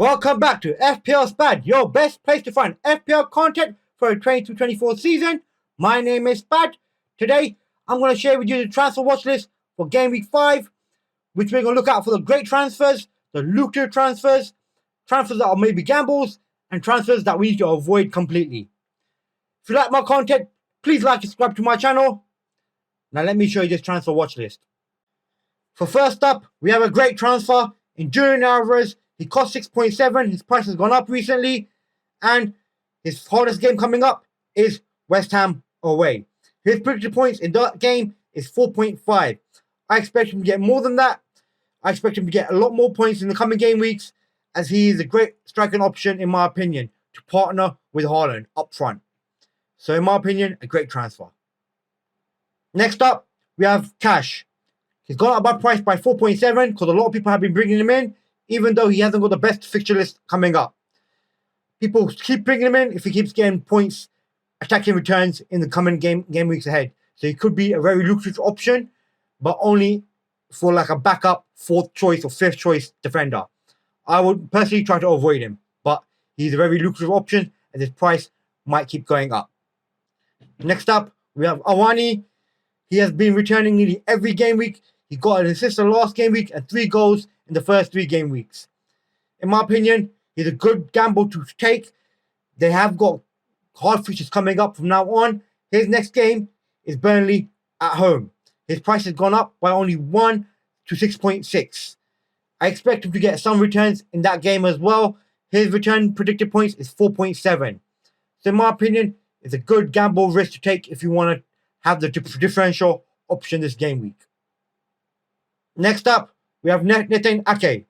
Welcome back to FPL Spad, your best place to find FPL content for the 22-24 season. My name is Spad. Today, I'm going to share with you the transfer watch list for Game Week 5, which we're going to look out for the great transfers, the lucrative transfers, transfers that are maybe gambles, and transfers that we need to avoid completely. If you like my content, please like and subscribe to my channel. Now let me show you this transfer watch list. For first up, we have a great transfer in Julian Alvarez. He cost 6.7. His price has gone up recently. And his hardest game coming up is West Ham away. His predicted points in that game is 4.5. I expect him to get more than that. I expect him to get a lot more points in the coming game weeks, as he is a great striking option, in my opinion, to partner with Haaland up front. So in my opinion, a great transfer. Next up, we have Cash. He's gone up by price by 4.7 because a lot of people have been bringing him in, even though he hasn't got the best fixture list coming up. People keep bringing him in if he keeps getting points, attacking returns in the coming game weeks ahead. So he could be a very lucrative option, but only for like a backup 4th choice or 5th choice defender. I would personally try to avoid him, but he's a very lucrative option and his price might keep going up. Next up, we have Awani. He has been returning nearly every game week. He got an assist in the last game week and 3 goals in the first 3 game weeks. In my opinion, he's a good gamble to take. They have got hard fixtures coming up from now on. His next game is Burnley at home. His price has gone up by only 1 to 6.6. I expect him to get some returns in that game as well. His return predicted points is 4.7. So in my opinion, it's a good gamble risk to take if you want to have the differential option this game week. Next up, we have Nathan Ake.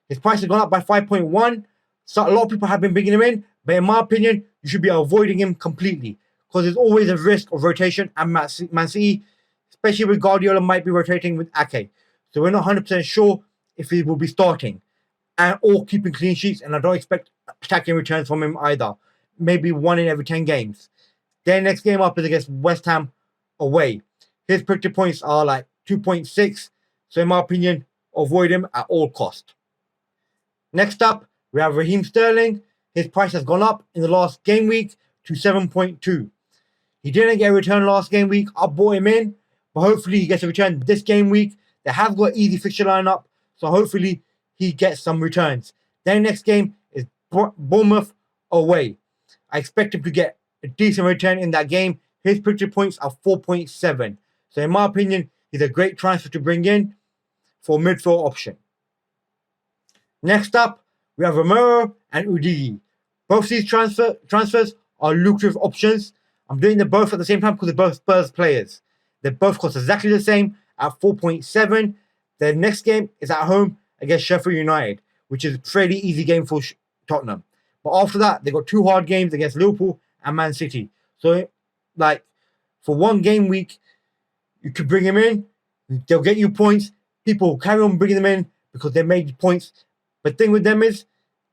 His price has gone up by 5.1. So a lot of people have been bringing him in, but in my opinion, you should be avoiding him completely because there's always a risk of rotation and Man City, especially with Guardiola might be rotating with Ake. So we're not 100% sure if he will be starting or keeping clean sheets, and I don't expect attacking returns from him either. Maybe 1 in every 10 games. Their next game up is against West Ham away. His predicted points are like 2.6. So in my opinion, avoid him at all cost. Next up, we have Raheem Sterling. His price has gone up in the last game week to 7.2. He didn't get a return last game week. I bought him in, but hopefully he gets a return this game week. They have got easy fixture lineup, so hopefully he gets some returns. Their next game is Bournemouth away. I expect him to get a decent return in that game. His predicted points are 4.7. So in my opinion, he's a great transfer to bring in for midfield option. Next up, we have Romero and Udigi. Both these transfers are lucrative options. I'm doing them both at the same time because they're both Spurs players. They both cost exactly the same at 4.7. Their next game is at home against Sheffield United, which is a fairly easy game for Tottenham. But after that, they got 2 hard games against Liverpool and Man City. So, like, for 1 game week, you could bring him in. They'll get you points. People will carry on bringing them in because they made points. But the thing with them is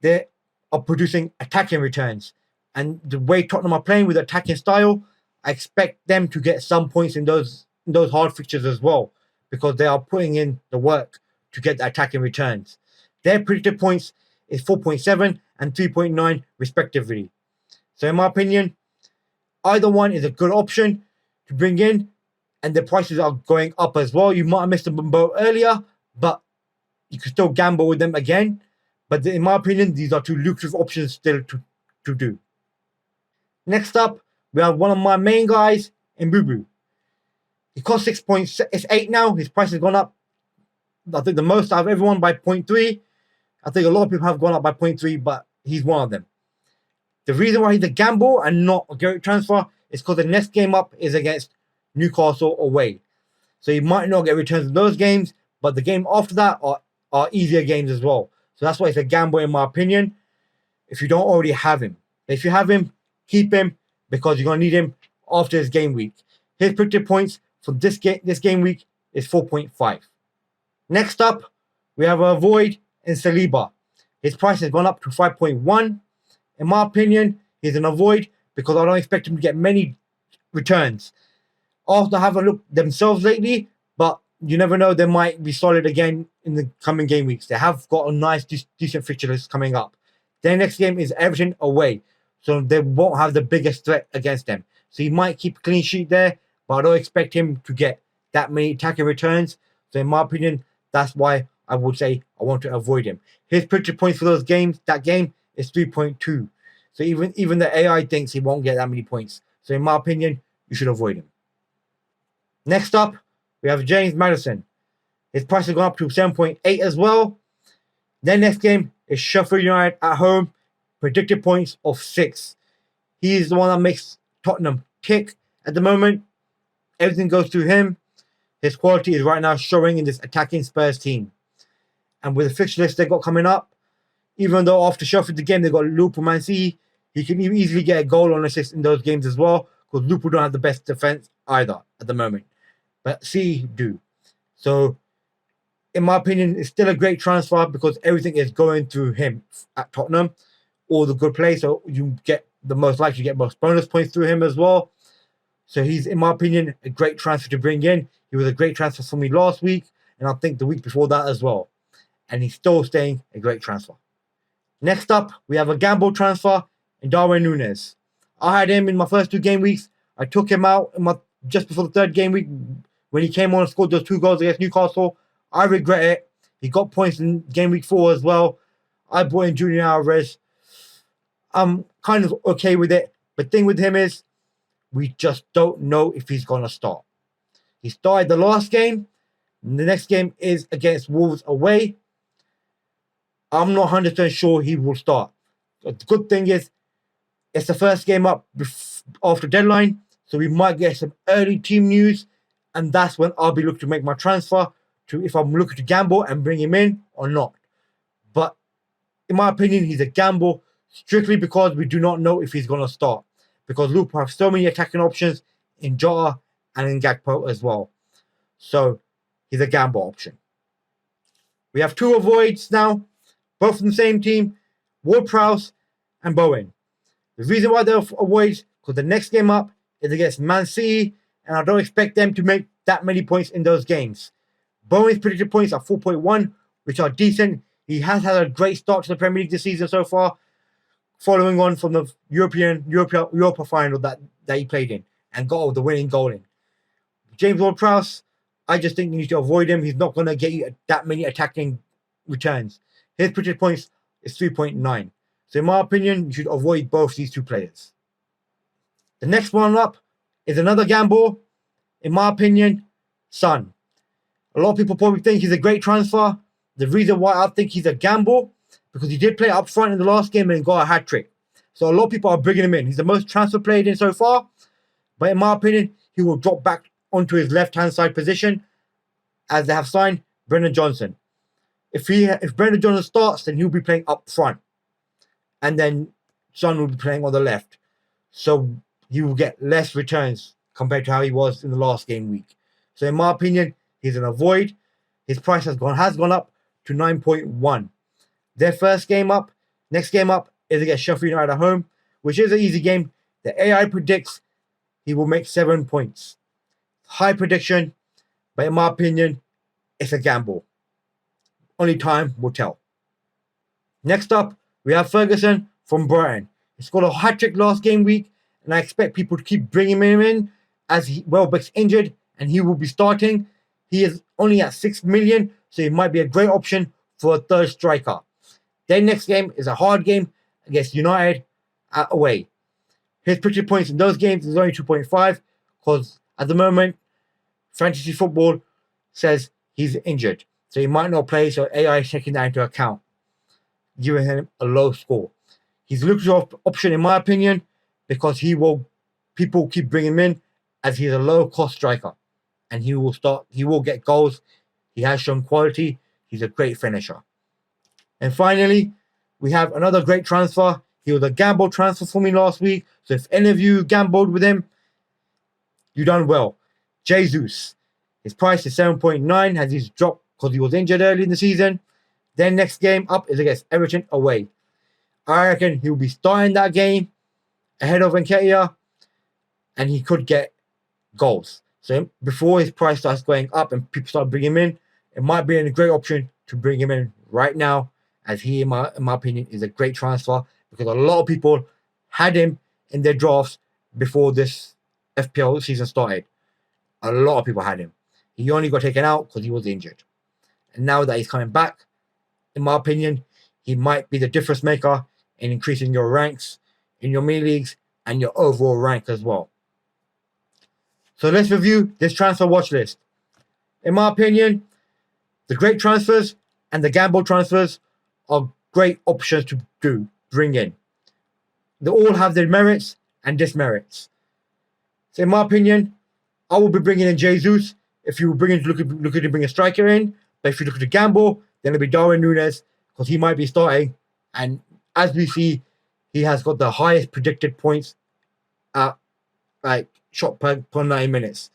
they are producing attacking returns. And the way Tottenham are playing with attacking style, I expect them to get some points in those hard fixtures as well because they are putting in the work to get the attacking returns. Their predicted points is 4.7 and 3.9 respectively. So in my opinion, either one is a good option to bring in, and the prices are going up as well. You might have missed them both earlier, but you can still gamble with them again. But in my opinion, these are 2 lucrative options still to do. Next up, we have one of my main guys in Boo. He costs 6.8 now. His price has gone up, I think, the most out of everyone by 0.3. I think a lot of people have gone up by 0.3, but he's one of them. The reason why he's a gamble and not a great transfer is because the next game up is against Newcastle away. So he might not get returns in those games, but the game after that are easier games as well. So that's why it's a gamble in my opinion if you don't already have him. If you have him, keep him because you're going to need him after this game week. His predicted points for this game week is 4.5. Next up, we have a Void in Saliba. His price has gone up to 5.1. In my opinion, he's an avoid because I don't expect him to get many returns. After having looked themselves lately, but you never know, they might be solid again in the coming game weeks. They have got a nice, decent fixture list coming up. Their next game is Everton away, so they won't have the biggest threat against them. So he might keep a clean sheet there, but I don't expect him to get that many attacking returns. So in my opinion, that's why I would say I want to avoid him. His predicted points for that game is 3.2. So even the AI thinks he won't get that many points. So in my opinion, you should avoid him. Next up, we have James Maddison. His price has gone up to 7.8 as well. Their next game is Sheffield United at home. Predicted points of 6. He is the one that makes Tottenham tick at the moment. Everything goes through him. His quality is right now showing in this attacking Spurs team. And with the fixture list they got coming up, even though after Sheffield the game they got Liverpool, Man City, he can easily get a goal on assist in those games as well, because Liverpool don't have the best defense either at the moment. But City do. So, in my opinion, it's still a great transfer because everything is going through him at Tottenham. All the good plays, so you get the most likely to get most bonus points through him as well. So he's, in my opinion, a great transfer to bring in. He was a great transfer for me last week, and I think the week before that as well. And he's still staying a great transfer. Next up, we have a gamble transfer in Darwin Núñez. I had him in my first 2 game weeks. I took him out just before the 3rd game week when he came on and scored those 2 goals against Newcastle. I regret it. He got points in game week 4 as well. I brought in Julian Alvarez. I'm kind of okay with it. But the thing with him is, we just don't know if he's going to start. He started the last game. And the next game is against Wolves away. I'm not 100% sure he will start. But the good thing is, it's the first game up after deadline. So we might get some early team news. And that's when I'll be looking to make my transfer to if I'm looking to gamble and bring him in or not. But in my opinion, he's a gamble strictly because we do not know if he's going to start. Because Liverpool have so many attacking options in Jota and in Gakpo as well. So he's a gamble option. We have 2 avoids now, both from the same team, Ward-Prowse and Bowen. The reason why they're avoids, because the next game up is against Man City, and I don't expect them to make that many points in those games. Bowen's predicted points are 4.1, which are decent. He has had a great start to the Premier League this season so far, following on from the Europa final that he played in and got the winning goal in. James Ward-Prowse, I just think you need to avoid him. He's not going to get you that many attacking returns. His predicted points is 3.9. So in my opinion, you should avoid both these 2 players. The next one up is another gamble. In my opinion, Son. A lot of people probably think he's a great transfer. The reason why I think he's a gamble, because he did play up front in the last game and got a hat-trick. So a lot of people are bringing him in. He's the most transfer played in so far. But in my opinion, he will drop back onto his left-hand side position as they have signed Brendan Johnson. If Brendan Johnson starts, then he'll be playing up front. And then Son will be playing on the left. So he will get less returns compared to how he was in the last game week. So in my opinion, he's an avoid. His price has gone up to 9.1. Their next game up is against Sheffield United at home, which is an easy game. The AI predicts he will make 7 points. High prediction, but in my opinion, it's a gamble. Only time will tell. Next up, we have Ferguson from Brighton. He scored a hat-trick last game week, and I expect people to keep bringing him in as Welbeck's injured, and he will be starting. He is only at 6 million, so he might be a great option for a 3rd striker. Their next game is a hard game against United away. His predicted points in those games is only 2.5, because at the moment, fantasy football says he's injured. So he might not play, so AI is taking that into account, giving him a low score. He's a lucrative option, in my opinion, because people keep bringing him in as he's a low-cost striker. And he will get goals. He has shown quality. He's a great finisher. And finally, we have another great transfer. He was a gamble transfer for me last week. So if any of you gambled with him, you done well. Jesus. His price is 7.9 as he's dropped because he was injured early in the season. Then next game up is against Everton away. I reckon he'll be starting that game ahead of Nketiah, and he could get goals. So before his price starts going up and people start bringing him in, it might be a great option to bring him in right now as he, in my opinion, is a great transfer because a lot of people had him in their drafts before this FPL season started. A lot of people had him. He only got taken out because he was injured. And now that he's coming back, in my opinion, he might be the difference maker in increasing your ranks in your mini leagues and your overall rank as well. So let's review this transfer watch list. In my opinion, the great transfers and the gamble transfers are great options to bring in. They all have their merits and dismerits. So in my opinion, I will be bringing in Jesus if you bring in looking to bring a striker in. But if you look at the gamble, then it'll be Darwin Núñez because he might be starting. And as we see, he has got the highest predicted points at shot per 90 minutes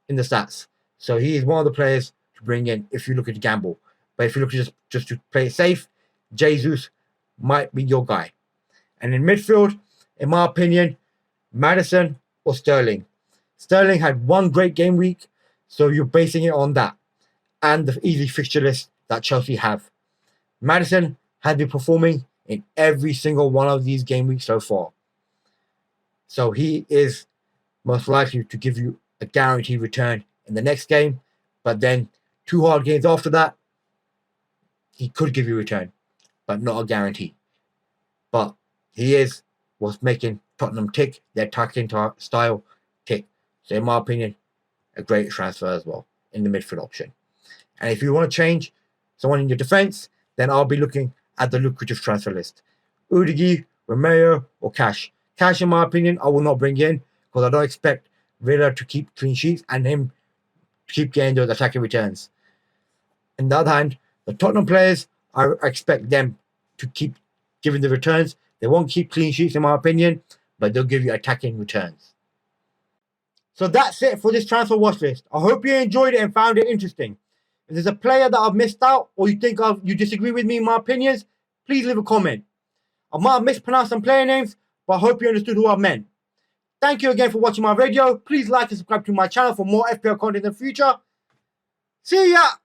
in the stats. So he is one of the players to bring in if you look at the gamble. But if you look at just to play it safe, Jesus might be your guy. And in midfield, in my opinion, Maddison or Sterling. Sterling had one great game week, so you're basing it on that and the easy fixture list that Chelsea have. Maddison has been performing in every single one of these game weeks so far. So he is most likely to give you a guaranteed return in the next game, but then 2 hard games after that, he could give you a return, but not a guarantee. But he is what's making Tottenham tick, their attacking style tick. So in my opinion, a great transfer as well in the midfield option. And if you want to change someone in your defense, then I'll be looking at the lucrative transfer list. Udigi, Romero, or Cash. Cash, in my opinion, I will not bring in because I don't expect Villa to keep clean sheets and him to keep getting those attacking returns. On the other hand, the Tottenham players, I expect them to keep giving the returns. They won't keep clean sheets, in my opinion, but they'll give you attacking returns. So that's it for this transfer watch list. I hope you enjoyed it and found it interesting. If there's a player that I've missed out or you think you disagree with me in my opinions, please leave a comment. I might have mispronounced some player names, but I hope you understood who I meant. Thank you again for watching my video. Please like and subscribe to my channel for more FPL content in the future. See ya!